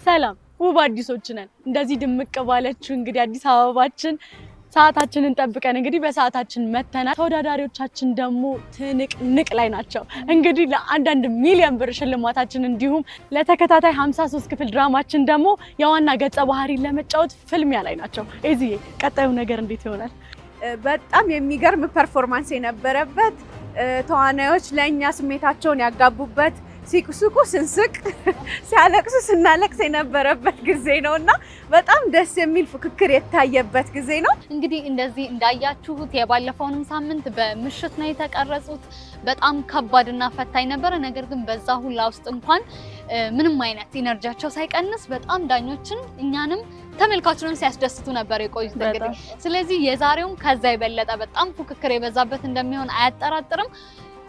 ሰላም ውብ አዲሶች ነን። እንደዚህ ድምቅ ባለችው እንግዲህ አዲስ አበባችን ሰዓታችንን ጠብቀን እንግዲህ በሰዓታችን መተናል። ተወዳዳሪዎቻችን ደግሞ ትንቅንቅ ላይ ናቸው። እንግዲህ ለአንዳንድ ሚሊዮን ብር ሽልማታችን እንዲሁም ለተከታታይ 53 ክፍል ድራማችን ደግሞ የዋና ገጸ ባህሪ ለመጫወት ፍልሚያ ላይ ናቸው። እዚህ ቀጣዩ ነገር እንዴት ይሆናል? በጣም የሚገርም ፐርፎርማንስ የነበረበት ተዋናዮች ለኛ ስሜታቸውን ያጋቡበት ሲቁ ስንስቅ ሲያለቅሱ ስናለቅስ የነበረበት ጊዜ ነውና በጣም ደስ የሚል ፍክክር የታየበት ጊዜ ነው። እንግዲህ እንደዚህ እንዳያችሁት የባለፈውንም ሳምንት በምሽት ነው የተቀረጹት። በጣም ከባድና ፈታኝ ነበረ። ነገር ግን በዛ ሁላ ውስጥ እንኳን ምንም አይነት ኢነርጂያቸው ሳይቀንስ በጣም ዳኞችን እኛንም ተመልካቹንም ሲያስደስቱ ነበር የቆዩት። እንግዲህ ስለዚህ የዛሬውም ከዛ የበለጠ በጣም ፉክክር የበዛበት እንደሚሆን አያጠራጥርም።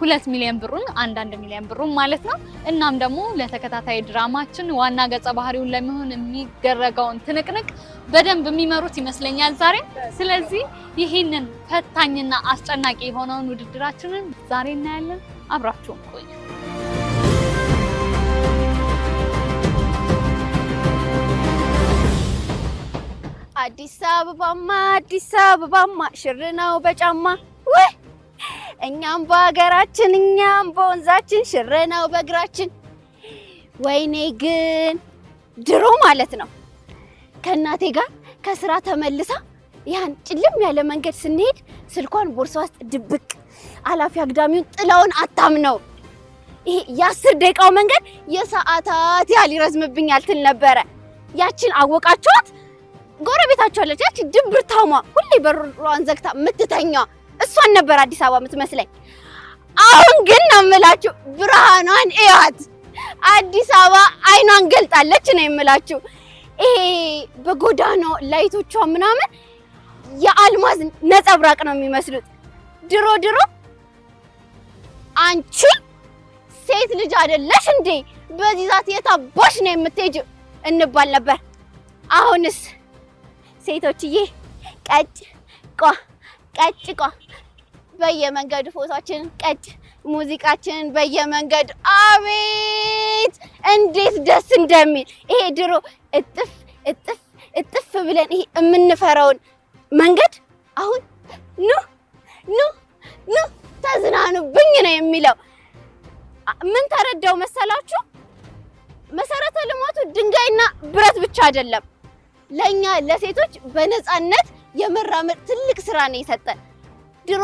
2 ሚሊዮን ብሩን 1 ሚሊዮን ብሩን ማለት ነው። እናም ደግሞ ለተከታታይ ድራማችን ዋና ገጸ ባህሪውን ለመሆን የሚደረገውን ትንቅንቅ በደንብ የሚመሩት ይመስለኛል ዛሬ። ስለዚህ ይህንን ፈታኝና አስጨናቂ የሆነውን ውድድራችንን ዛሬ እናያለን። አብራችሁን ቆዩ። አዲስ አበባማ ሽር ነው በጫማ ወይ እኛም በሀገራችን እኛም በወንዛችን ሽር ነው በእግራችን። ወይኔ ግን ድሮ ማለት ነው ከእናቴ ጋር ከስራ ተመልሳ ያን ጭልም ያለ መንገድ ስንሄድ ስልኳን ቦርሳ ውስጥ ድብቅ አላፊ አግዳሚውን ጥላውን አታምነው ይሄ የ10 ደቂቃው መንገድ የሰዓታት ያህል ይረዝምብኛል ትል ነበረ። ያችን አወቃችኋት? ጎረቤታቸው አለች ያቺ ድብርታማ ሁሌ በሯን ዘግታ የምትተኛ እሷን ነበር አዲስ አበባ የምትመስለኝ። አሁን ግን ነው የምላችሁ ብርሃኗን እያት አዲስ አበባ አይኗን ገልጣለች ነው የምላችሁ። ይሄ በጎዳናው ላይቶቿ ምናምን የአልማዝ ነጸብራቅ ነው የሚመስሉት። ድሮ አንቺ ሴት ልጅ አይደለሽ እንዴ በዚህ ዛት የታባሽ ነው የምትሄጂው እንባል ነበር። አሁንስ ሴቶችዬ ቀጭ ቋ በየመንገዱ ፎቶአችንን ቀጭ ሙዚቃችንን በየመንገዱ አቤት እንዴት ደስ እንደሚል ይሄ ድሮ እጥፍ ብለን ይሄ የምንፈራውን መንገድ አሁን ኑ ተዝናኑብኝ ነው የሚለው። ምን ተረዳው መሰላችሁ? መሰረተ ልማቱ ድንጋይና ብረት ብቻ አይደለም። ለኛ ለሴቶች በነፃነት የመራመድ ትልቅ ስራ ነው የሰጠን። ድሮ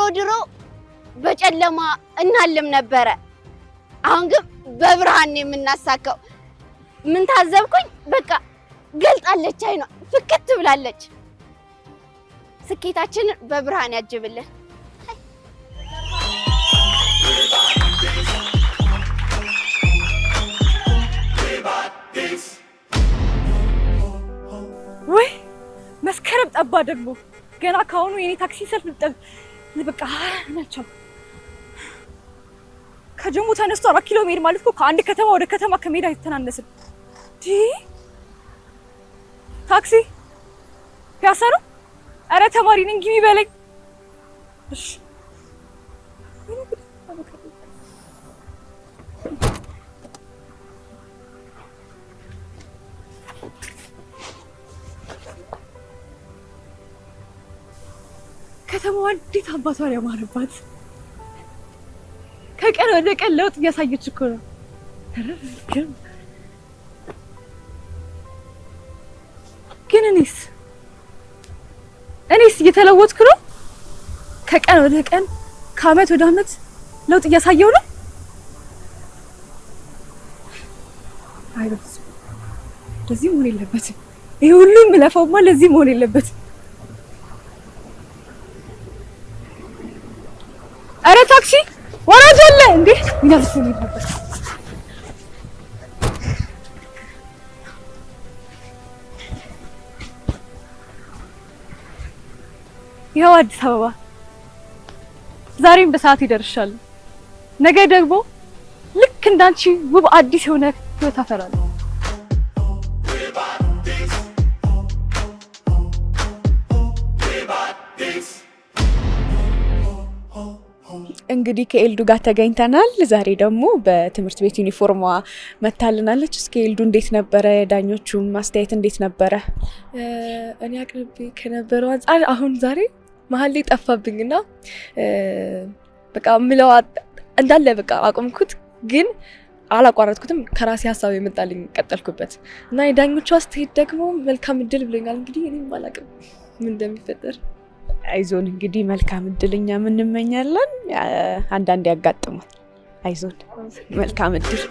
በጨለማ እናልም ነበረ። አሁን ግን በብርሃን ነው የምናሳካው። ምን ታዘብኩኝ? በቃ ገልጣለች አይኗ ፍክት ብላለች። ስኬታችንን በብርሃን ያጅብልን። ወይ መስከረም ጠባ ደግሞ ገና ካሁኑ የኔ ታክሲ ሰልፍ በቃ ናቸው። ከጀሙ ተነስቶ 4 ኪሎ ሜትር ማለት እኮ ከአንድ ከተማ ወደ ከተማ ከሜዳ አይተናነስም። ታክሲ ፒያሳ ነው። ኧረ ተማሪ ነኝ ግቢ በለኝ። እሺ ከተማዋ እንዴት አባቷን ያማረባት! ከቀን ወደ ቀን ለውጥ እያሳየች እኮ ነው። ግን እኔስ እየተለወጥኩ ነው። ከቀን ወደ ቀን ከአመት ወደ አመት ለውጥ እያሳየው ነው። አይበስ ለዚህ መሆን የለበትም። ይሄ ሁሉም ለፈውማ ለዚህ መሆን የለበትም። አረ ታክሲ ወራጅ አለ እንዴ? ይናልስ ነው ነበር። ይኸው አዲስ አበባ ዛሬም በሰዓት ይደርሻል። ነገ ደግሞ ልክ እንዳንቺ ውብ አዲስ የሆነ ህይወት አፈራለሁ። እንግዲህ ከኤልዱ ጋር ተገኝተናል። ዛሬ ደግሞ በትምህርት ቤት ዩኒፎርሟ መታልናለች። እስኪ ኤልዱ እንዴት ነበረ? ዳኞቹም አስተያየት እንዴት ነበረ? እኔ አቅርቤ ከነበረው አንጻር አሁን ዛሬ መሀል ላይ ጠፋብኝና በቃ ምለው እንዳለ በቃ አቆምኩት፣ ግን አላቋረጥኩትም። ከራሴ ሀሳብ የመጣልኝ ቀጠልኩበት እና የዳኞቹ አስተያየት ደግሞ መልካም እድል ብሎኛል። እንግዲህ እኔም አላውቅም ምን እንደሚፈጠር። አይዞን እንግዲህ መልካም እድል እኛም እንመኛለን። አንዳንዴ ያጋጥማል። አይዞን መልካም እድል።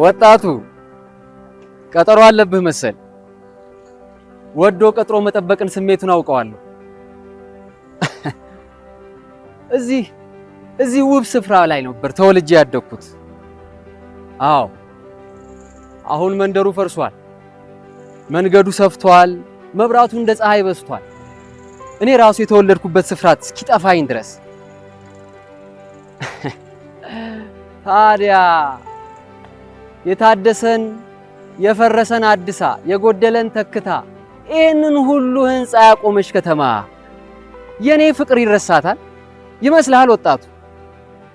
ወጣቱ ቀጠሮ አለብህ መሰል። ወዶ ቀጥሮ መጠበቅን ስሜቱን አውቀዋለሁ። እዚህ ውብ ስፍራ ላይ ነበር ተወልጄ ያደግኩት። አዎ አሁን መንደሩ ፈርሷል፣ መንገዱ ሰፍቷል፣ መብራቱ እንደ ፀሐይ በስቷል። እኔ ራሱ የተወለድኩበት ስፍራ እስኪጠፋኝ ድረስ። ታዲያ የታደሰን የፈረሰን አድሳ የጎደለን ተክታ ይህንን ሁሉ ህንፃ ያቆመች ከተማ የኔ ፍቅር ይረሳታል ይመስልሃል ወጣቱ?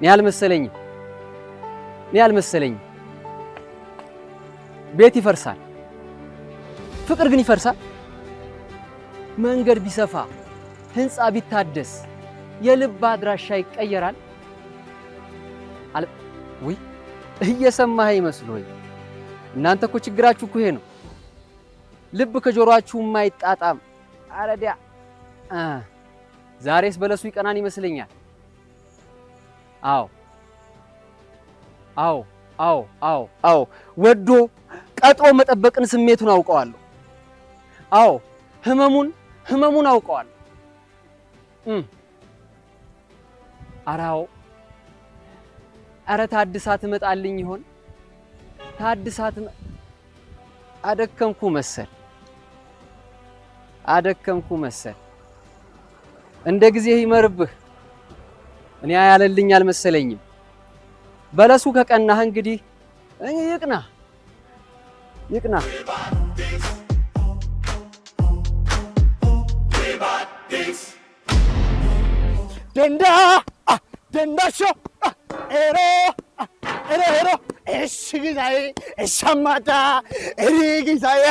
እኔ አልመሰለኝም። ቤት ይፈርሳል፣ ፍቅር ግን ይፈርሳል። መንገድ ቢሰፋ ህንፃ ቢታደስ የልብ አድራሻ ይቀየራል። ወይ እየሰማህ ይመስል ወይ? እናንተ እኮ ችግራችሁ እኮ ይሄ ነው። ልብ ከጆሮአችሁ የማይጣጣም አረዲያ። ዛሬስ በለሱ ይቀናን ይመስለኛል። አዎ ወዶ ቀጥሮ መጠበቅን ስሜቱን አውቀዋለሁ። አዎ ህመሙን አውቀዋለሁ። አረ ታድሳ ትመጣልኝ ይሆን? ታድሳት አደከምኩ መሰል። እንደ ጊዜ ይመርብህ። እኔ ያለልኝ አልመሰለኝም። በለሱ ከቀናህ እንግዲህ ይቅና። ደንዳሾ ኤሮ እሽግዛይ እሻማዳ እሪግዛይ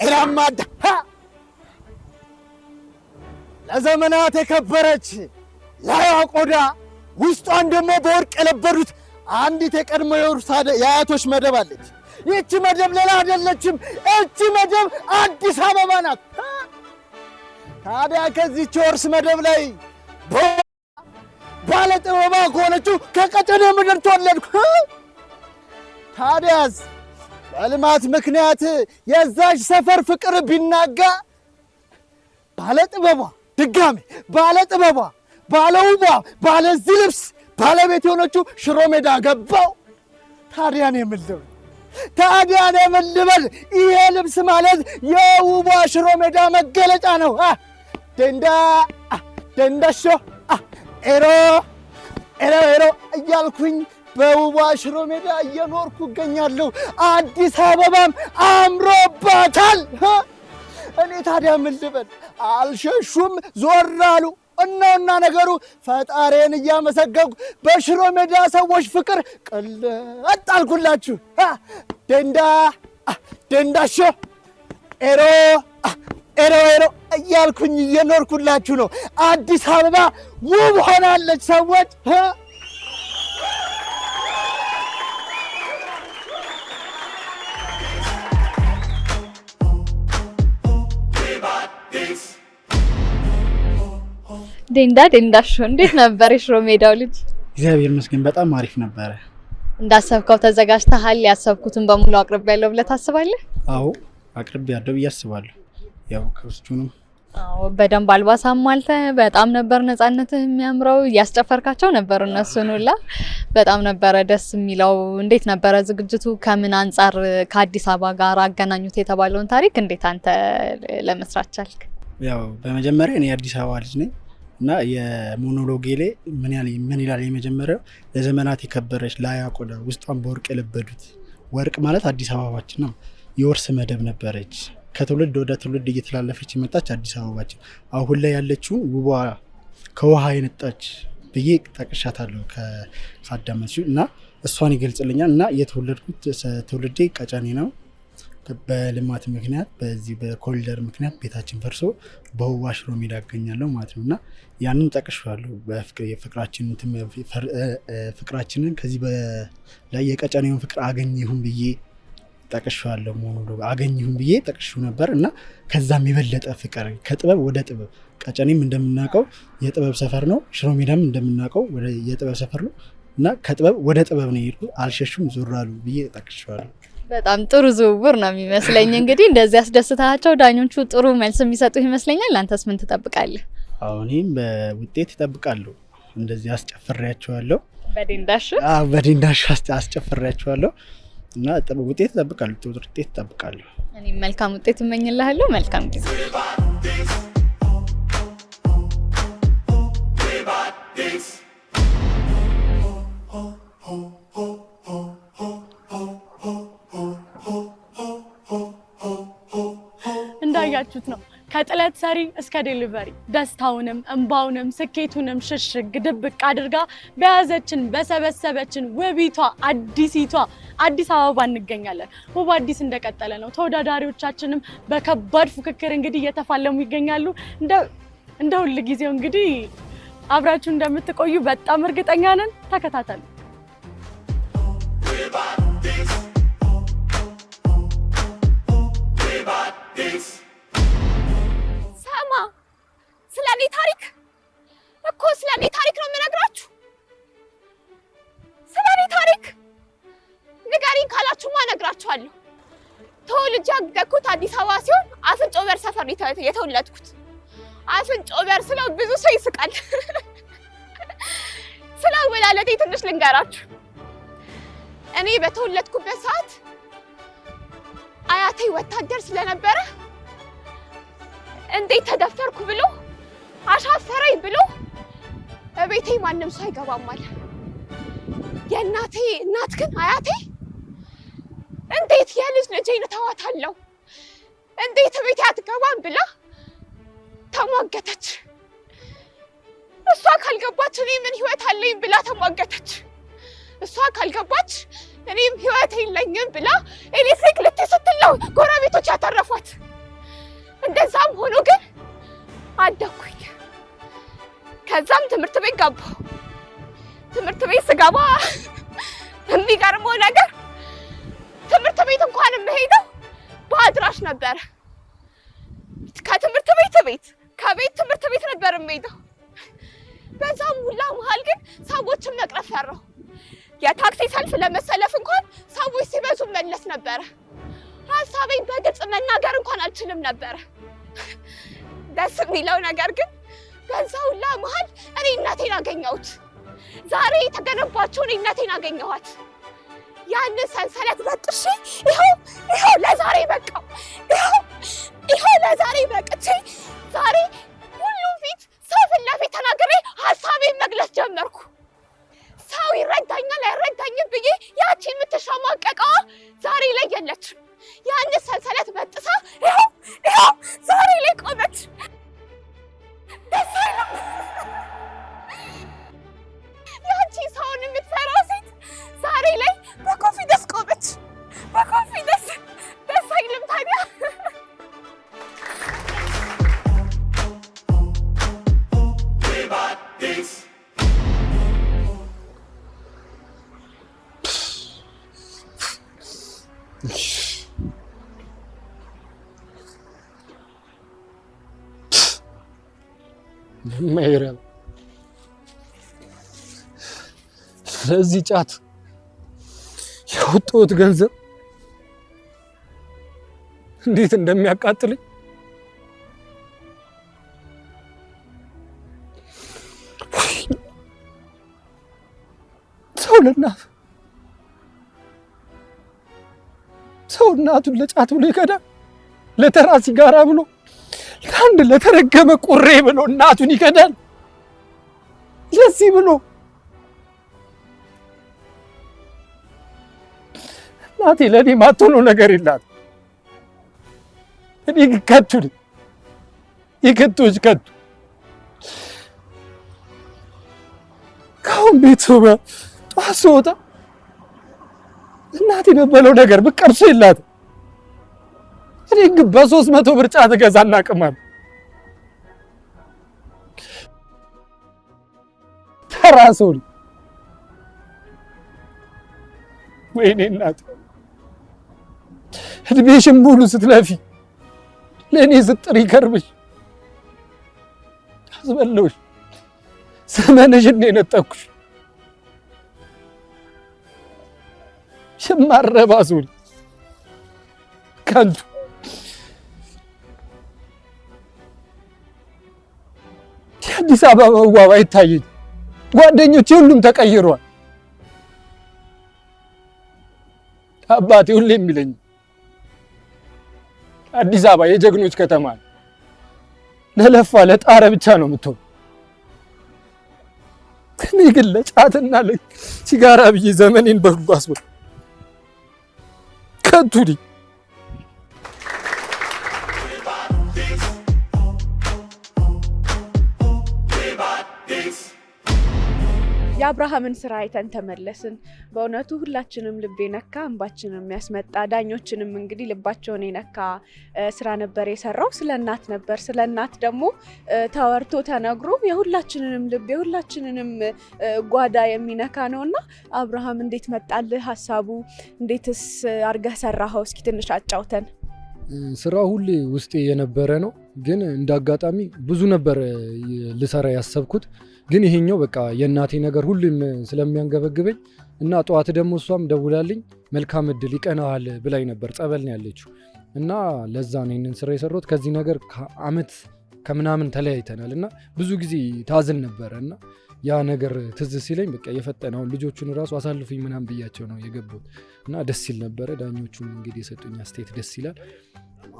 እራማዳ ለዘመናት የከበረች ላይዋ ቆዳ ውስጧን ደግሞ በወርቅ የለበዱት አንዲት የቀድሞ የአያቶች መደብ አለች። ይህች መደብ ሌላ አይደለችም። እቺ መደብ አዲስ አበባ ናት። ታዲያ ከዚህች ወርስ መደብ ላይ ባለጥበባ ከሆነችው ከቀጨኔ ምድር ተወለድኩ። ታዲያስ በልማት ምክንያት የዛች ሰፈር ፍቅር ቢናጋ ባለጥበቧ ባለውቧ ባለዚህ ልብስ ባለቤት የሆነችው ሽሮ ሜዳ ገባው። ታዲያ እኔ ምን ልበል? ይሄ ልብስ ማለት የውቧ ሽሮ ሜዳ መገለጫ ነው። ደንዳሾ ኤሮ እያልኩኝ በውቧ ሽሮ ሜዳ እየኖርኩ እገኛለሁ። አዲስ አበባም አምሮባታል። እኔ ታዲያ ምን ልበል? አልሸሹም ዞር አሉ። እናውና ነገሩ ፈጣሪን እያመሰገንኩ በሽሮ ሜዳ ሰዎች ፍቅር ቅልጥ አልኩላችሁ። ደንዳሾ ኤሮ እያልኩኝ እየኖርኩላችሁ ነው። አዲስ አበባ ውብ ሆናለች ሰዎች። ደንዳሾ እንዴት ነበር የሽሮ ሜዳው ልጅ? እግዚአብሔር ይመስገን በጣም አሪፍ ነበረ። እንዳሰብከው ተዘጋጅተሃል? ያሰብኩትን በሙሉ አቅርቤያለሁ ብለህ ታስባለህ? አዎ አቅርቤያለሁ ብዬ አስባለሁ። ያው ኮስቹንም በደንብ አልባሳም አልተህ በጣም ነበር ነፃነትህ የሚያምረው። ያስጨፈርካቸው ነበር እነሱን ሁላ በጣም ነበረ ደስ የሚለው። እንዴት ነበረ ዝግጅቱ? ከምን አንጻር ከአዲስ አበባ ጋር አገናኙት የተባለውን ታሪክ እንዴት አንተ ለመስራት ቻልክ? ያው በመጀመሪያ እኔ የአዲስ አበባ ልጅ ነኝ እና የሞኖሎጌ ላይ ምን ይላል የመጀመሪያው ለዘመናት የከበረች ላያ ቆዳ ውስጧን በወርቅ የለበዱት። ወርቅ ማለት አዲስ አበባችን ነው። የወርስ መደብ ነበረች። ከትውልድ ወደ ትውልድ እየተላለፈች የመጣች አዲስ አበባችን አሁን ላይ ያለችውን ውቧ ከውሃ የነጣች ብዬ ጠቅሻታለሁ ከአዳመች እና እሷን ይገልጽልኛል። እና የተወለድኩት ትውልዴ ቀጨኔ ነው። በልማት ምክንያት በዚህ በኮሪደር ምክንያት ቤታችን ፈርሶ በውዋ ሽሮ ሜዳ አገኛለሁ ማለት ነው። እና ያንን ጠቅሻለሁ። ፍቅራችንን ከዚህ በላይ የቀጨኔውን ፍቅር አገኘሁም ብዬ ጠቅሻለሁ። ሞኖሎግ አገኘሁም ብዬ ጠቅሼው ነበር እና ከዛም የበለጠ ፍቅር ከጥበብ ወደ ጥበብ ቀጨኔም እንደምናውቀው የጥበብ ሰፈር ነው። ሽሮ ሜዳም እንደምናውቀው የጥበብ ሰፈር ነው እና ከጥበብ ወደ ጥበብ ነው የሄድኩት። አልሸሹም ዞር አሉ ብዬ ጠቅሼዋለሁ። በጣም ጥሩ ዝውውር ነው የሚመስለኝ። እንግዲህ እንደዚህ ያስደስታቸው ዳኞቹ ጥሩ መልስ የሚሰጡ ይመስለኛል። አንተስ ምን ትጠብቃለህ? እኔም በውጤት እጠብቃለሁ። እንደዚህ አስጨፍሬያቸዋለሁ። በደንዳሽ አስጨፍሬያቸዋለሁ እና ውጤት እጠብቃለሁ። ጥሩ ውጤት እጠብቃለሁ። እኔም መልካም ውጤት እመኝልሃለሁ። መልካም ጊዜ። እንዳያችሁት ነው ከጥለት ሰሪ እስከ ዴሊቨሪ ደስታውንም እንባውንም ስኬቱንም ሽሽግ ድብቅ አድርጋ በያዘችን በሰበሰበችን ውቢቷ አዲሲቷ አዲስ አበባ እንገኛለን። ውብ አዲስ እንደቀጠለ ነው። ተወዳዳሪዎቻችንም በከባድ ፉክክር እንግዲህ እየተፋለሙ ይገኛሉ። እንደ ሁል ጊዜው እንግዲህ አብራችሁ እንደምትቆዩ በጣም እርግጠኛ ነን። ተከታተሉ። ሰማ ስለኔ ታሪክ እኮ ስለኔ ታሪክ ነው የምነግራችሁ። ስለኔ ታሪክ ንገሪኝ ካላችሁማ እነግራችኋለሁ። ተወልጄ ያደግኩት አዲስ አበባ ሲሆን አፍንጮ በር ሰፈር ነው የተወለድኩት። አፍንጮ በር ስለው ብዙ ሰው ይስቃል። ስለ አወላለዴ ትንሽ ልንገራችሁ። እኔ በተወለድኩበት ሰዓት አያቴ ወታደር ስለነበረ እንዴት ተደፈርኩ ብሎ አሻፈረኝ ብሎ በቤቴ ማንም ሰው አይገባም አለ። የእናቴ እናት ግን አያቴ እንዴት የልጅ ልጄን እተዋታለሁ እንዴት ቤቴ አትገባም ብላ ተሟገተች። እሷ ካልገባች እኔ ምን ህይወት አለኝ ብላ ተሟገተች። እሷ ካልገባች እኔም ህይወት የለኝም ብላ ኤሌክትሪክ ልትስትለው ጎረቤቶች ያተረፏት። እንደዛም ሆኖ ግን አደኩኝ። ከዛም ትምህርት ቤት ገባሁ። ትምህርት ቤት ስገባ የሚገርመው ነገር ትምህርት ቤት እንኳን የምሄደው በአድራሽ ነበረ። ከትምህርት ቤት ቤት ከቤት ትምህርት ቤት ነበር የምሄደው። በዛም ሁላ መሀል ግን ሰዎችን መቅረፍ ፈራሁ። የታክሲ ሰልፍ ለመሰለፍ እንኳን ሰዎች ሲበዙ መለስ ነበረ። ሀሳቤን በግልጽ መናገር እንኳን አልችልም ነበረ። ደስ የሚለው ነገር ግን በዛ ሁላ መሀል እኔ እናቴን አገኘሁት። ዛሬ የተገነባችውን እናቴን አገኘኋት። ያንን ሰንሰለት በጥሼ ይኸው ለዛሬ በቃው። ይኸው ለዛሬ በቅቼ ዛሬ ሁሉም ፊት ሰው ፊት ለፊት ተናግሬ ሀሳቤን መግለጽ ጀመርኩ። ሰው ይረዳኛል አይረዳኝም ብዬ ያቺ የምትሸማቀቀዋ ዛሬ ላይ የለችም። ያን ሰንሰለት በጥሳ ይኸው ዛሬ ላይ ቆመች። ደስ አይልም? የማይረባ ስለዚህ ጫት ያወጣሁት ገንዘብ እንዴት እንደሚያቃጥልኝ ሰው እናቱን ለጫት ብሎ ይከዳል። ለተራ ሲጋራ ብሎ ለአንድ ለተረገመ ቁሬ ብሎ እናቱን ይከዳል። ለዚህ ብሎ እናቴ ለእኔ ማትሆነው ነገር የላት። እኔ ከቱ ነኝ፣ የከቶች ከቱ። ካሁን ቤት ሰው ጠዋት ስወጣ እናቴ የምበለው ነገር ብቀርሶ የላትም። እኔ ግን በ300 ብር ጫት እገዛና አቅማለሁ። ተራ ሰው ነኝ። ወይኔ እናቴ እድሜሽን ሙሉ ስትለፊ ለእኔ ስጥር ይከርብሽ አስበለውሽ ዘመንሽን የነጠኩሽ የማረባ ሰው ነኝ። ከንቱ የአዲስ አበባ መዋብ አይታየኝ። ጓደኞቼ ሁሉም ተቀይረዋል። አባቴ ሁሌ የሚለኝ አዲስ አበባ የጀግኖች ከተማ ነው፣ ለለፋ ለጣረ ብቻ ነው የምትሆን። እኔ ግን ለጫትና ለሲጋራ ብዬ ዘመኔን በሁሉ አስበው ከንቱ ነኝ። የአብርሃምን ስራ አይተን ተመለስን። በእውነቱ ሁላችንም ልብ የነካ እንባችንም የሚያስመጣ ዳኞችንም እንግዲህ ልባቸውን የነካ ስራ ነበር የሰራው። ስለ እናት ነበር። ስለ እናት ደግሞ ተወርቶ ተነግሮ የሁላችንንም ልብ የሁላችንንም ጓዳ የሚነካ ነውና አብርሃም እንዴት መጣልህ ሀሳቡ? እንዴትስ አርገህ ሰራኸው? እስኪ ትንሽ አጫውተን። ስራው ሁሌ ውስጤ የነበረ ነው፣ ግን እንዳጋጣሚ ብዙ ነበር ልሰራ ያሰብኩት። ግን ይሄኛው በቃ የእናቴ ነገር ሁሉም ስለሚያንገበግበኝ እና ጠዋት ደግሞ እሷም ደውላልኝ መልካም እድል ይቀናሃል ብላኝ ነበር። ጸበል ነው ያለችው እና ለዛ ነው ይሄንን ስራ የሰራሁት። ከዚህ ነገር ከአመት ከምናምን ተለያይተናል እና ብዙ ጊዜ ታዝን ነበረ እና ያ ነገር ትዝ ሲለኝ በቃ የፈጠነውን ልጆቹን ራሱ አሳልፉኝ ምናምን ብያቸው ነው የገቡት እና ደስ ሲል ነበረ። ዳኞቹም እንግዲህ የሰጡኝ አስተያየት ደስ ይላል።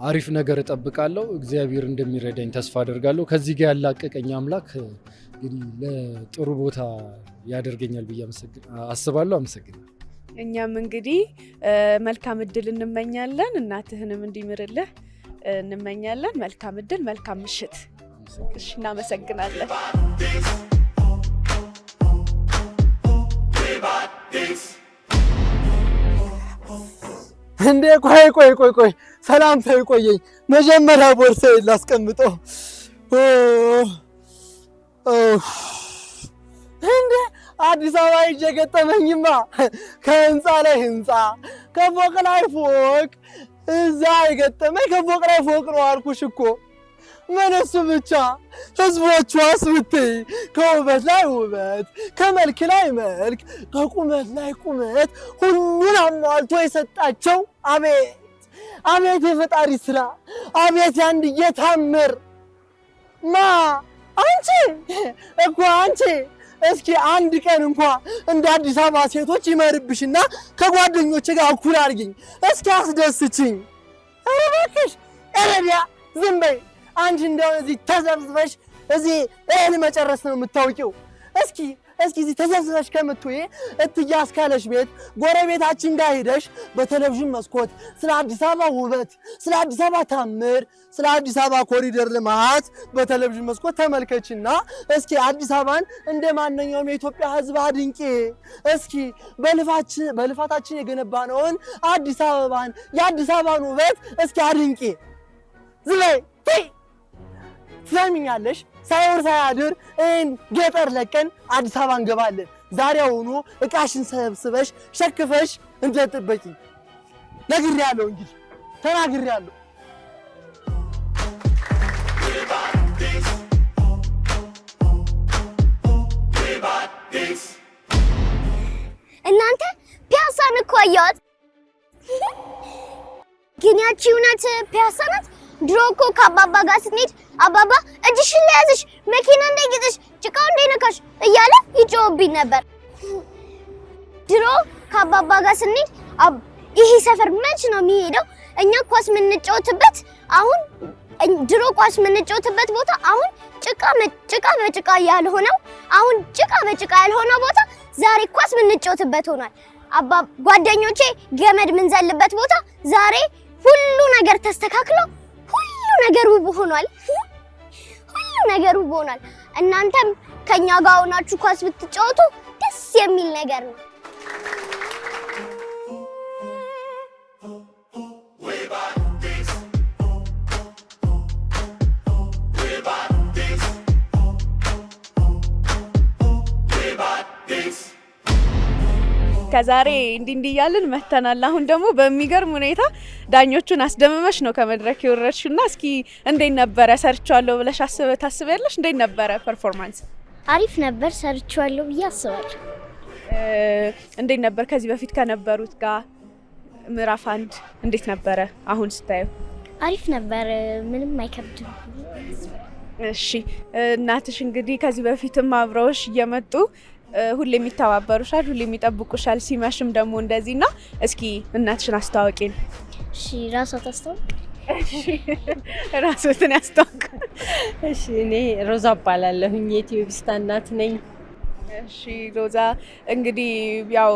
አሪፍ ነገር እጠብቃለሁ። እግዚአብሔር እንደሚረዳኝ ተስፋ አደርጋለሁ። ከዚህ ጋር ያላቀቀኝ አምላክ እንግዲህ ለጥሩ ቦታ ያደርገኛል ብዬ አስባለሁ። አመሰግናለሁ። እኛም እንግዲህ መልካም እድል እንመኛለን። እናትህንም እንዲምርልህ እንመኛለን። መልካም እድል፣ መልካም ምሽት። እሺ፣ እናመሰግናለን። እንዴ ቆይ ሰላም ቆየኝ። መጀመሪያ ቦርሳዬን ላስቀምጠው። እንዴ አዲስ አበባ ሂጅ ገጠመኝማ። ከህንፃ ላይ ህንፃ፣ ከፎቅ ላይ ፎቅ። እዛ የገጠመኝ ከፎቅ ላይ ፎቅ ነው አልኩሽ እኮ። ምን እሱ ብቻ ህዝቦቿ አስብትይ ከውበት ላይ ውበት፣ ከመልክ ላይ መልክ፣ ከቁመት ላይ ቁመት ሁሉን አሟልቶ የሰጣቸው አቤት አቤት የፈጣሪ ስራ! አቤት ያንድዬ ታምር! አንቺ እኮ አንቺ እስኪ አንድ ቀን እንኳ እንደ አዲስ አበባ ሴቶች ይመርብሽና ከጓደኞች ጋር እኩል አድርጊኝ እስኪ አስደስችኝ። ኧረ እባክሽ ኤረዲያ ዝም በይ አንቺ። እንደው እዚህ ተዘብዝበሽ እዚህ እህል መጨረስ ነው የምታውቂው። እስኪ እዚህ ተዘብዝበሽ ከምትውይ እትዬ አስካለሽ ቤት ጎረቤታችን ጋር ሄደሽ በቴሌቪዥን መስኮት ስለ አዲስ አበባ ውበት፣ ስለ አዲስ አበባ ታምር፣ ስለ አዲስ አበባ ኮሪደር ልማት በቴሌቪዥን መስኮት ተመልከችና እስኪ አዲስ አበባን እንደ ማንኛውም የኢትዮጵያ ሕዝብ አድንቂ። እስኪ በልፋታችን የገነባነውን አዲስ አበባን የአዲስ አበባን ውበት እስኪ አድንቂ። ዝለይ ትሰሚኛለሽ? ሳይወር ሳያድር ገጠር ለቀን አዲስ አበባ እንገባለን። ዛሬውኑ እቃሽን ሰብስበሽ ሸክፈሽ እንድትጠብቂ ነግሬያለሁ። እንግዲህ ተናግሬያለሁ። እናንተ ፒያሳን እኮ አየኋት። ግን ያቺ እውነት ፒያሳ ናት? ድሮ እኮ ከአባባ ጋር ስንሄድ አባባ እጅሽን ለያዝሽ መኪና እንዳይገጭሽ ጭቃው እንዳይነካሽ እያለ ይጮህብኝ ነበር። ድሮ ከአባባ ጋር ስንሄድ ይሄ ሰፈር መች ነው የሚሄደው? እኛ ኳስ የምንጫወትበት አሁን ድሮ ኳስ የምንጫወትበት ቦታ አሁን ጭቃ በጭቃ ያልሆነው አሁን ጭቃ በጭቃ ያልሆነው ቦታ ዛሬ ኳስ የምንጫወትበት ሆኗል። ጓደኞቼ ገመድ ምንዘልበት ቦታ ዛሬ ሁሉ ነገር ተስተካክሎ ሁሉ ነገር ውብ ሆኗል። ሁሉ ነገር ውብ ሆኗል። እናንተም ከኛ ጋር ሆናችሁ ኳስ ብትጫወቱ ደስ የሚል ነገር ነው። ከዛሬ እንዲህ እያልን መተናል። አሁን ደግሞ በሚገርም ሁኔታ ዳኞቹን አስደምመሽ ነው ከመድረክ የወረድሽና እስኪ እንዴት ነበረ? ሰርቻለሁ ብለሽ ታስቢያለሽ? እንዴት ነበረ ፐርፎርማንስ? አሪፍ ነበር፣ ሰርቻለሁ ብዬ አስባለሁ። እንዴት ነበር ከዚህ በፊት ከነበሩት ጋር? ምዕራፍ 1 እንዴት ነበረ አሁን ስታዩ? አሪፍ ነበር፣ ምንም አይከብድም። እሺ እናትሽ እንግዲህ ከዚህ በፊትም አብረውሽ እየመጡ ሁሌም ይተባበሩሻል፣ ሁሌም ይጠብቁሻል፣ ሲመሽም ደግሞ እንደዚህና እስኪ እናትሽን አስተዋውቂን። እሺ ራሷ ታስተዋውቅ። እሺ ራስዎትን ያስተዋውቁ። እሺ እኔ ሮዛ እባላለሁኝ የኢትዮጲስታ እናት ነኝ። እሺ ሮዛ እንግዲህ ያው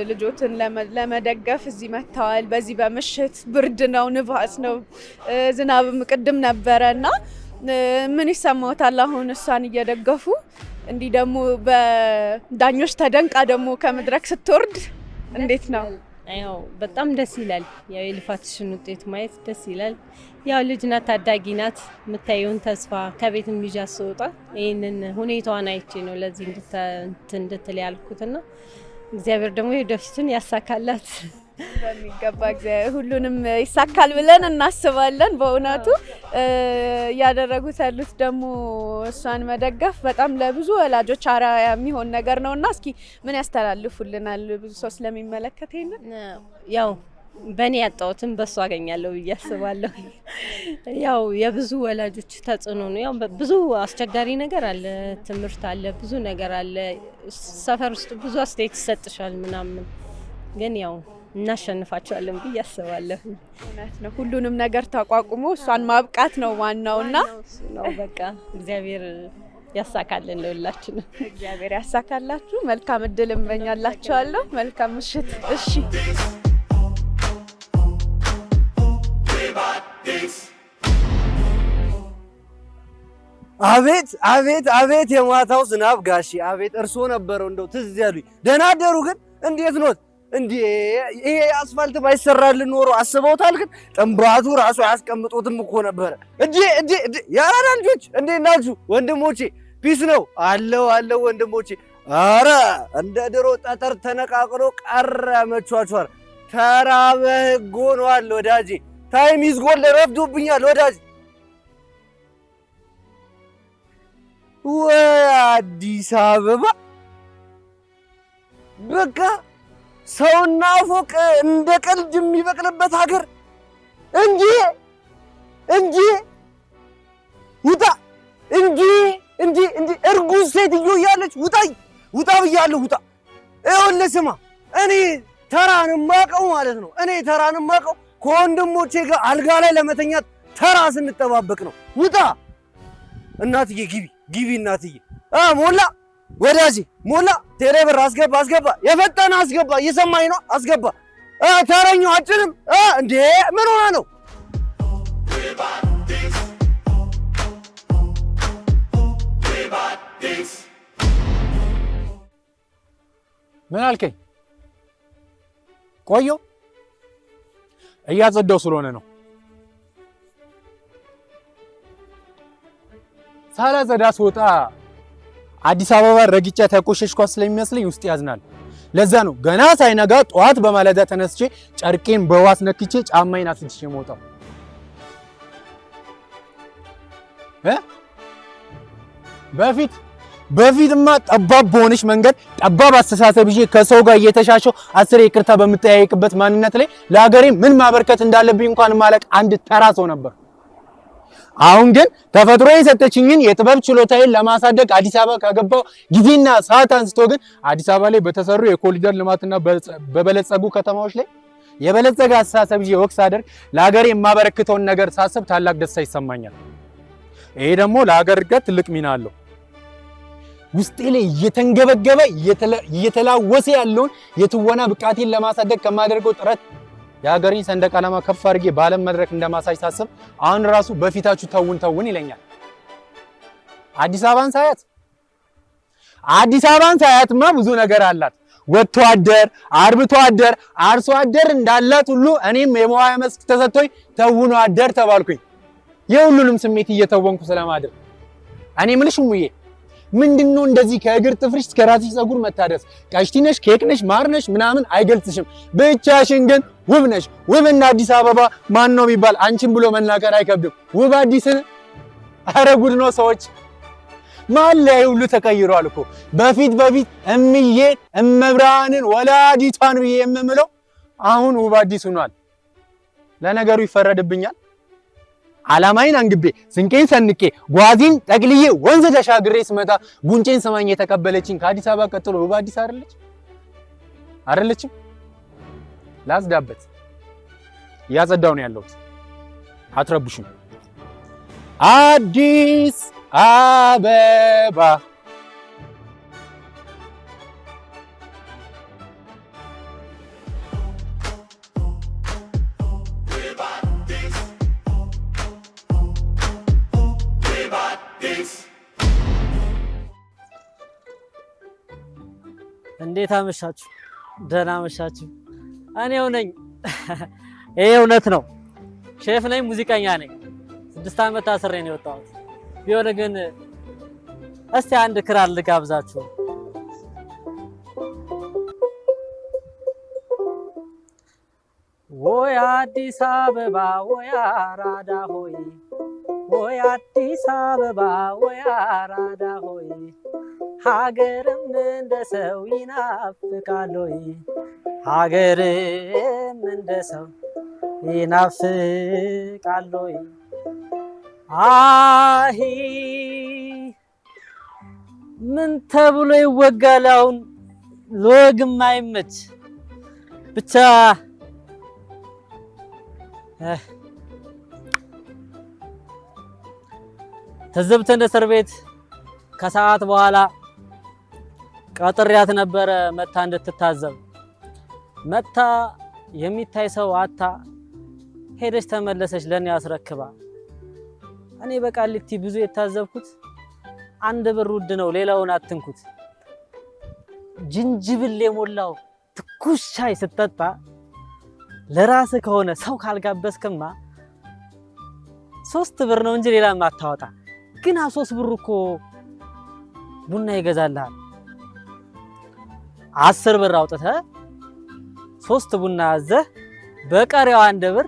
ልጆትን ለመደገፍ እዚህ መጥተዋል። በዚህ በምሽት ብርድ ነው፣ ንፋስ ነው፣ ዝናብም ቅድም ነበረና ምን ይሰማዎታል አሁን እሷን እየደገፉ? እንዲህ ደግሞ በዳኞች ተደንቃ ደግሞ ከመድረክ ስትወርድ እንዴት ነው? ያው በጣም ደስ ይላል። ያው የልፋትሽን ውጤት ማየት ደስ ይላል። ያው ልጅ ናት፣ ታዳጊ ናት። የምታየውን ተስፋ ከቤትም ይዣ ስወጣ ይህንን ሁኔታዋን አይቼ ነው ለዚህ እንድትል ያልኩትና እግዚአብሔር ደግሞ የወደፊቱን ያሳካላት። በሚገባ እግዚአብሔር ሁሉንም ይሳካል ብለን እናስባለን። በእውነቱ ያደረጉት ያሉት ደግሞ እሷን መደገፍ በጣም ለብዙ ወላጆች አርአያ የሚሆን ነገር ነውና እስኪ ምን ያስተላልፉልናል? ብዙ ሰው ስለሚመለከት ይሄንን ያው በእኔ ያጣሁትን በእሱ አገኛለሁ ብዬ አስባለሁ። ያው የብዙ ወላጆች ተጽዕኖ ነው። ያው ብዙ አስቸጋሪ ነገር አለ፣ ትምህርት አለ፣ ብዙ ነገር አለ። ሰፈር ውስጥ ብዙ አስተያየት ይሰጥሻል ምናምን፣ ግን ያው እናሸንፋቸዋለን ብዬ አስባለሁ። እውነት ነው። ሁሉንም ነገር ተቋቁሞ እሷን ማብቃት ነው ዋናውና ነው በቃ እግዚአብሔር ያሳካልን ለሁላችንም። እግዚአብሔር ያሳካላችሁ። መልካም እድል እመኛላችኋለሁ። መልካም ምሽት። እሺ አቤት አቤት አቤት የማታው ዝናብ ጋሺ አቤት እርሶ ነበረው እንደው ትዝ ያሉኝ። ደህና አደሩ ግን እንዴት ኖት? እንዴ ይሄ አስፋልት ባይሰራልን ኖሮ አስበውታል? ግን ጥንባቱ ራሱ ያስቀምጡትም እኮ ነበረ። እንዴ ያራዳ ልጆች እንዴት ናችሁ ወንድሞቼ? ፒስ ነው አለው ወንድሞቼ። አረ እንደ ድሮ ጠጠር ተነቃቅሎ ቀረ መቿቿር። ተራ በህግ ሆኗል ወዳጄ። ታይም ይዝጎል ረፍዶብኛል ወዳጄ። ወይ አዲስ አበባ በቃ ሰውና ፎቅ እንደ ቀልድ የሚበቅልበት ሀገር እንጂ ውጣ እንጂ እርጉዝ ሴትዮ እያለች ውጣ ብያለሁ። ውጣ ይኸውልህ ስማ፣ እኔ ተራን ማቀው ማለት ነው። እኔ ተራን ማቀው ከወንድሞቼ ጋር አልጋ ላይ ለመተኛት ተራ ስንጠባበቅ ነው። ውጣ እናትዬ፣ ግቢ እናትዬ። ሞላ ወዳጄ ሞላ፣ ቴሌ ብር አስገባ፣ የፈጠነ አስገባ። እየሰማኝ ነው? አስገባ። ተረኛው አጭንም እንዴ ምን ሆነ ነው? ምን አልከኝ? ቆዮ እያጸዳው ስለሆነ ነው። ሳላጸዳ ስወጣ አዲስ አበባ ረግጫ ተቆሸሽኳት ስለሚመስለኝ ውስጥ ያዝናል። ለዛ ነው ገና ሳይነጋ ጠዋት በማለዳ ተነስቼ ጨርቄን በዋስ ነክቼ ጫማዬን አስድቼ የምወጣው። በፊት በፊትማ ጠባብ በሆነች መንገድ ጠባብ አስተሳሰብ ይዤ ከሰው ጋር እየተሻሸው 10 ይቅርታ በምጠያየቅበት ማንነት ላይ ለሀገሬ ምን ማበርከት እንዳለብኝ እንኳን ማለቅ አንድ ተራ ሰው ነበር። አሁን ግን ተፈጥሮ የሰጠችኝን የጥበብ ችሎታዬን ለማሳደግ አዲስ አበባ ከገባው ጊዜና ሰዓት አንስቶ ግን አዲስ አበባ ላይ በተሰሩ የኮሪደር ልማትና በበለጸጉ ከተማዎች ላይ የበለጸገ አስተሳሰብ ይዤ ወክ ሳደርግ ለሀገሬ የማበረክተውን ነገር ሳስብ ታላቅ ደስታ ይሰማኛል። ይሄ ደግሞ ለሀገር እድገት ትልቅ ሚና አለው። ውስጤ ላይ እየተንገበገበ እየተላወሰ ያለውን የትወና ብቃቴን ለማሳደግ ከማደርገው ጥረት የሀገሬን ሰንደቅ ዓላማ ከፍ አድርጌ በዓለም መድረክ እንደማሳይ ሳስብ አሁን ራሱ በፊታችሁ ተውን ይለኛል። አዲስ አበባን ሳያትማ ብዙ ነገር አላት። ወጥቶ አደር፣ አርብቶ አደር፣ አርሶ አደር እንዳላት ሁሉ እኔም የመዋያ መስክ ተሰጥቶኝ ተውኖ አደር ተባልኩኝ። የሁሉንም ስሜት እየተወንኩ ስለማድር እኔ ምልሽ ሙዬ ምንድነው እንደዚህ ከእግር ጥፍርሽ እስከ ራስሽ ፀጉር መታደስ ቀሽቲ ነሽ ኬክ ነሽ ማር ነሽ ምናምን አይገልጽሽም። ብቻሽን ግን ውብ ነሽ። ውብና አዲስ አበባ ማን ነው ቢባል አንቺን ብሎ መናገር አይከብድም። ውብ አዲስን ኧረ ጉድ ነው ሰዎች ማን ላይ ሁሉ ተቀይሯል እኮ። በፊት እምዬ እመብርሃንን ወላዲቷን ብዬ የምምለው አሁን ውብ አዲስ ሆኗል። ለነገሩ ይፈረድብኛል። ዓላማዬን አንግቤ ስንቄን ሰንቄ ጓዜን ጠቅልዬ ወንዝ ተሻግሬ ስመጣ ጉንጬን ሰማኝ የተቀበለችኝ ከአዲስ አበባ ቀጥሎ ውብ አዲስ አይደለችም? ላጽዳበት እያጸዳሁ ነው ያለሁት። አትረብሹኝ። አዲስ አበባ እንዴት አመሻችሁ? ደህና አመሻችሁ። እኔው ነኝ። ይሄ እውነት ነው። ሼፍ ነኝ፣ ሙዚቀኛ ነኝ። 6 ዓመት አስሬ ነው የወጣሁት። ቢሆን ግን እስቲ አንድ ክራር ልጋብዛችሁ። ወይ አዲስ አበባ ወይ አራዳ ሆይ፣ ወይ አዲስ አበባ ወይ አራዳ ሆይ፣ ሀገርም እንደ ሰው ይናፍቃል ሆይ፣ ሀገርም እንደ ሰው ይናፍቃል ሆይ። አሂ ምን ተብሎ ይወጋል አሁን ለወግም አይመች ብቻ ትዝብትን እስር ቤት ከሰዓት በኋላ ቀጥሪያት ነበረ መታ እንድትታዘብ። መታ የሚታይ ሰው አታ ሄደች ተመለሰች ለኔ አስረክባ። እኔ በቃሊቲ ብዙ የታዘብኩት 1 ብር ውድ ነው ሌላውን አትንኩት። ጅንጅብል የሞላው ትኩስ ሻይ ስትጠጣ ለራስ ከሆነ ሰው ካልጋበስክማ 3 ብር ነው እንጂ ሌላ ማታወጣ። ግን 3 ብር እኮ ቡና ይገዛልሃል። 10 ብር አውጥተህ 3 ቡና አዘህ በቀሪው 1 ብር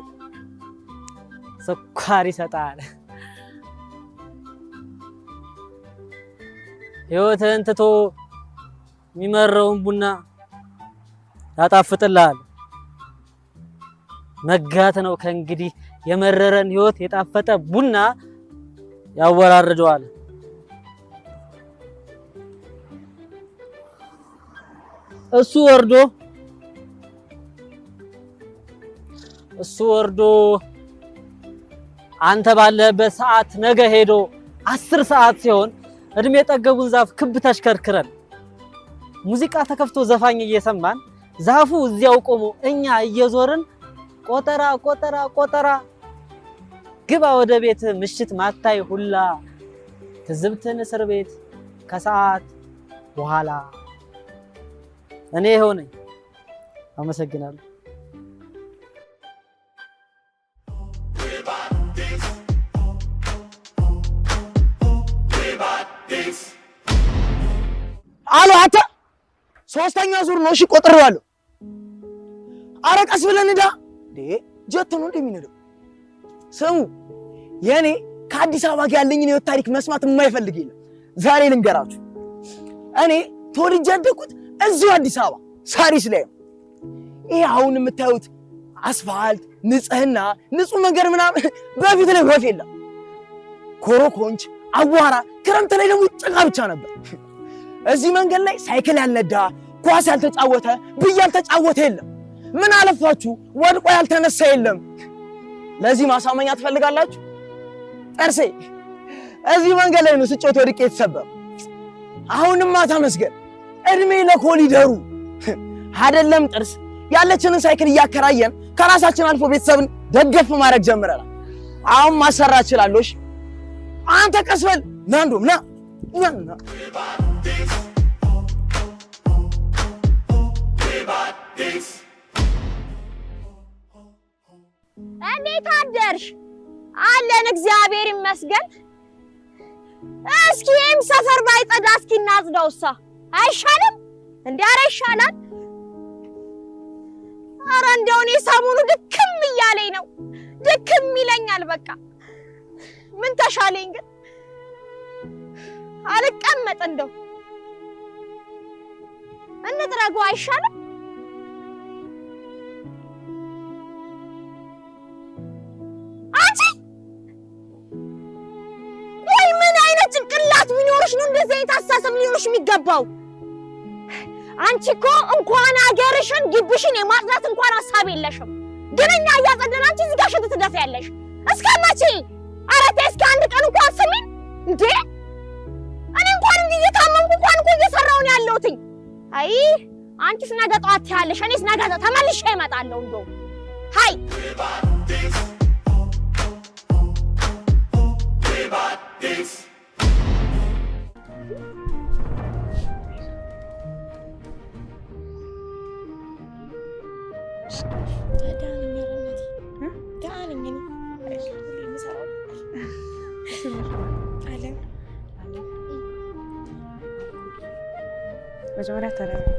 ስኳር ይሰጣል። ህይወትን ትቶ የሚመረውን ቡና ያጣፍጥልሃል። መጋት ነው ከእንግዲህ የመረረን ህይወት የጣፈጠ ቡና ያወራርደዋል። እሱ ወርዶ አንተ ባለበት ሰዓት ነገ ሄዶ 10 ሰዓት ሲሆን እድሜ ጠገቡን ዛፍ ክብ ተሽከርክረን ሙዚቃ ተከፍቶ ዘፋኝ እየሰማን ዛፉ እዚያው ቆሞ እኛ እየዞርን ቆጠራ ቆጠራ ቆጠራ ግባ ወደ ቤት ምሽት ማታይ ሁላ ትዝብትን እስር ቤት ከሰዓት በኋላ። እኔ ሆነኝ። አመሰግናለሁ። አሎ አታ 3ኛ ዙር ነው። እሺ ቆጥሬዋለሁ። ኧረ ቀስ ብለን እንዳ ጀት ነው እንደሚነደው። ስሙ የኔ ከአዲስ አበባ ጋር ያለኝን ህይወት ታሪክ መስማት የማይፈልግ የለም። ዛሬ ልንገራችሁ። እኔ ተወልጄ ያደግኩት እዚሁ አዲስ አበባ ሳሪስ ላይ ነው። ይሄ አሁን የምታዩት አስፋልት፣ ንጽህና፣ ንጹህ መንገድ ምናምን በፊት ላይ ወፍ የለም። ኮሮኮንች፣ አቧራ፣ ክረምት ላይ ደግሞ ጭቃ ብቻ ነበር። እዚህ መንገድ ላይ ሳይክል ያልነዳ፣ ኳስ ያልተጫወተ፣ ብይ ያልተጫወተ የለም። ምን አለፋችሁ ወድቆ ያልተነሳ የለም። ለዚህ ማሳመኛ ትፈልጋላችሁ? ጥርሴ እዚህ መንገድ ላይ ነው ስጮት ወድቄ የተሰበረው። አሁንማ ተመስገን እድሜ ለኮሊደሩ አይደለም ጥርስ ያለችንን ሳይክል እያከራየን ከራሳችን አልፎ ቤተሰብን ደገፍ ማድረግ ጀምረናል። አሁን ማሰራት እችላለሁ። አንተ ቀስ በል ና እንደውም ና። እንዴት አደርሽ? አለን እግዚአብሔር ይመስገን። እስኪ ይህም ሰፈር ባይጸዳ እስኪ እናጽዳውሳ አይሻልም? እንዴ ኧረ ይሻላል። ኧረ እንደው እኔ ሰሞኑ ድክም እያለኝ ነው፣ ድክም ይለኛል። በቃ ምን ተሻለኝ ግን አልቀመጥ። እንደው እንጥረገው አይሻልም? አንቺ ወይ ምን አይነት ጭንቅላት ቢኖርሽ ነው እንደዚህ አይነት አስተሳሰብ ሊኖርሽ የሚገባው? አንቺ እኮ እንኳን ሀገርሽን ግብሽን የማጽዳት እንኳን ሀሳብ የለሽም። ግን እኛ እያጸዳን አንቺ እዚህ ጋር ሽንት ትደፊያለሽ። እስከ መቼ? ኧረ ተይ እስኪ አንድ ቀን እንኳን ስሚኝ እንዴ! እኔ እንኳን እንዲህ እየታመምኩ እንኳን እኮ እየሰራሁ ነው ያለሁት። አይ አንቺስ ነገ ጠዋት ትያለሽ፣ እኔስ ነገ ተመልሼ እመጣለሁ። እንደው ሃይ መጀመሪያ ተረጋጊ።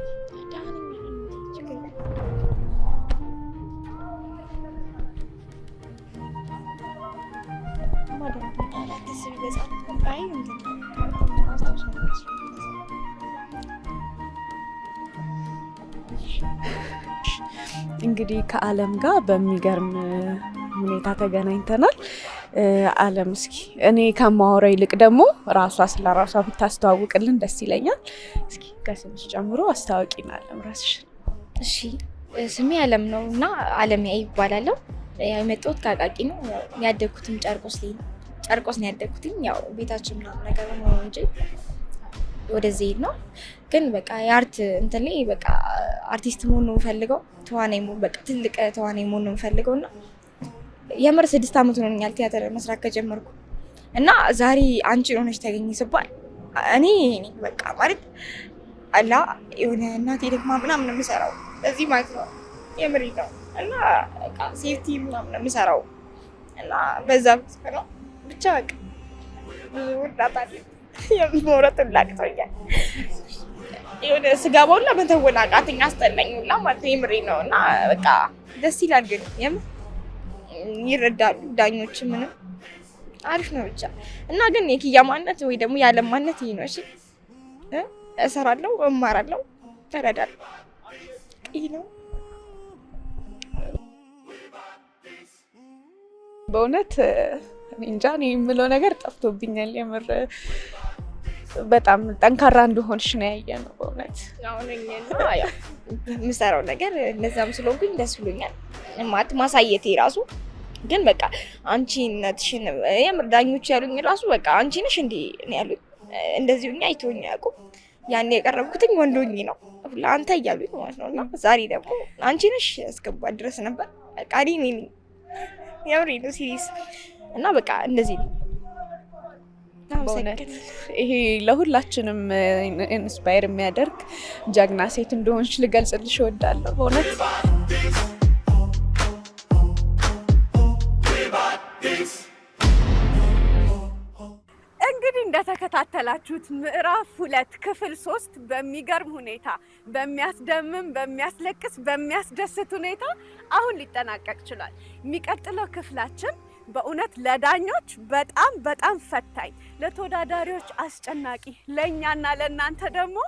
እንግዲህ ከአለም ጋር በሚገርም ሁኔታ ተገናኝተናል። አለም እስኪ እኔ ከማወራ ይልቅ ደግሞ ራሷ ስለ ራሷ ብታስተዋውቅልን ደስ ይለኛል። እስኪ ከስምሽ ጨምሮ አስተዋውቂና አለም ራስሽን። እሺ ስሜ አለም ነው እና አለሚያ ይባላለሁ። ያው የመጣሁት ከአቃቂ ነው። ያደግኩትም ጨርቆስ ላይ ነው። ጨርቆስ ነው ያደግኩትኝ። ያው ቤታችን ምናምን ነገር ነው እንጂ ወደዚህ ነው። ግን በቃ የአርት እንትን ላይ በቃ አርቲስት መሆን ነው የምፈልገው። ተዋናይ መሆን በቃ ትልቅ ተዋናይ መሆን ነው የምፈልገው እና የምር 6 ዓመት ሆኖኛል ቲያትር መስራት ከጀመርኩ እና ዛሬ አንቺ ሆነሽ ተገኘ ስባል እኔ በቃ ማለት አላ የሆነ እናቴ ደግሞ ምናምን የምሰራው እዚህ ማለት ነው የምር ነው እና በቃ ሴፍቲ ምናምን የምሰራው እና በዛ ነው ብቻ በቃ ብዙ እርዳታ አለ የምወረጥ ላቅቶኛል። የሆነ ስጋባውላ መተወን አቃተኝ፣ አስጠላኝ ሁላ ማለት ነው የምሬ ነው እና በቃ ደስ ይላል ግን የምር ይረዳሉ ዳኞች ምንም አሪፍ ነው ብቻ እና ግን የኪያ ማንነት ወይ ደግሞ የዓለም ማንነት ይሄ ነው። እሺ እሰራለሁ፣ እማራለሁ፣ እረዳለሁ። ይሄ ነው በእውነት እንጃ እኔ የምለው ነገር ጠፍቶብኛል። የምር በጣም ጠንካራ እንደሆንሽ ነው ያየነው በእውነት አሁን እኛና ያው የምሰራው ነገር እንደዛም ስለሆንኩኝ ደስ ብሎኛል ማለት ማሳየቴ ራሱ። ግን በቃ አንቺነትሽን የምር ዳኞች ያሉኝ ራሱ በቃ አንቺ ነሽ እንዴ እኔ ያሉኝ እንደዚሁ እኛ አይቶኝ ያውቁ ያን የቀረብኩትኝ ወንዶኝ ነው ለአንተ እያሉኝ ማለት ነው። እና ዛሬ ደግሞ አንቺ ነሽ እስከባድ ድረስ ነበር በቃ እኔ የምሬ ነው ሲሪየስ እና በቃ እንደዚህ ነው። በእውነት ይሄ ለሁላችንም ኢንስፓየር የሚያደርግ ጀግና ሴት እንደሆንሽ ልገልጽልሽ እወዳለሁ በእውነት። እንግዲህ እንደተከታተላችሁት ምዕራፍ 2 ክፍል 3 በሚገርም ሁኔታ በሚያስደምም፣ በሚያስለቅስ፣ በሚያስደስት ሁኔታ አሁን ሊጠናቀቅ ችሏል። የሚቀጥለው ክፍላችን በእውነት ለዳኞች በጣም በጣም ፈታኝ፣ ለተወዳዳሪዎች አስጨናቂ፣ ለእኛና ለእናንተ ደግሞ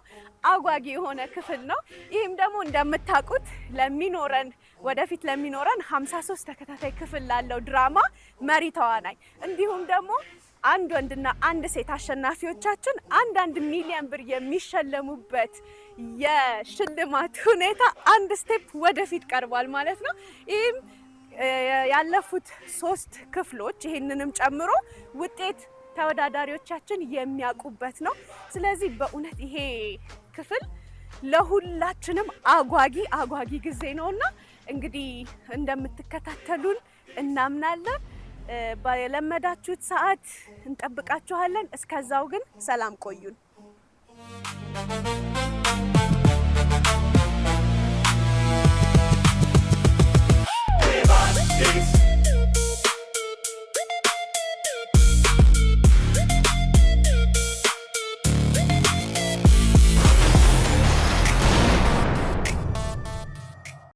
አጓጊ የሆነ ክፍል ነው። ይህም ደግሞ እንደምታውቁት ወደፊት ለሚኖረን 53 ተከታታይ ክፍል ላለው ድራማ መሪ ተዋናይ እንዲሁም ደግሞ አንድ ወንድና አንድ ሴት አሸናፊዎቻችን 1 ሚሊዮን ብር የሚሸለሙበት የሽልማት ሁኔታ አንድ ስቴፕ ወደፊት ቀርቧል ማለት ነው። ይህም ያለፉት 3 ክፍሎች ይህንንም ጨምሮ ውጤት ተወዳዳሪዎቻችን የሚያውቁበት ነው። ስለዚህ በእውነት ይሄ ክፍል ለሁላችንም አጓጊ ጊዜ ነውና እንግዲህ እንደምትከታተሉን እናምናለን። በለመዳችሁት ሰዓት እንጠብቃችኋለን። እስከዛው ግን ሰላም ቆዩን።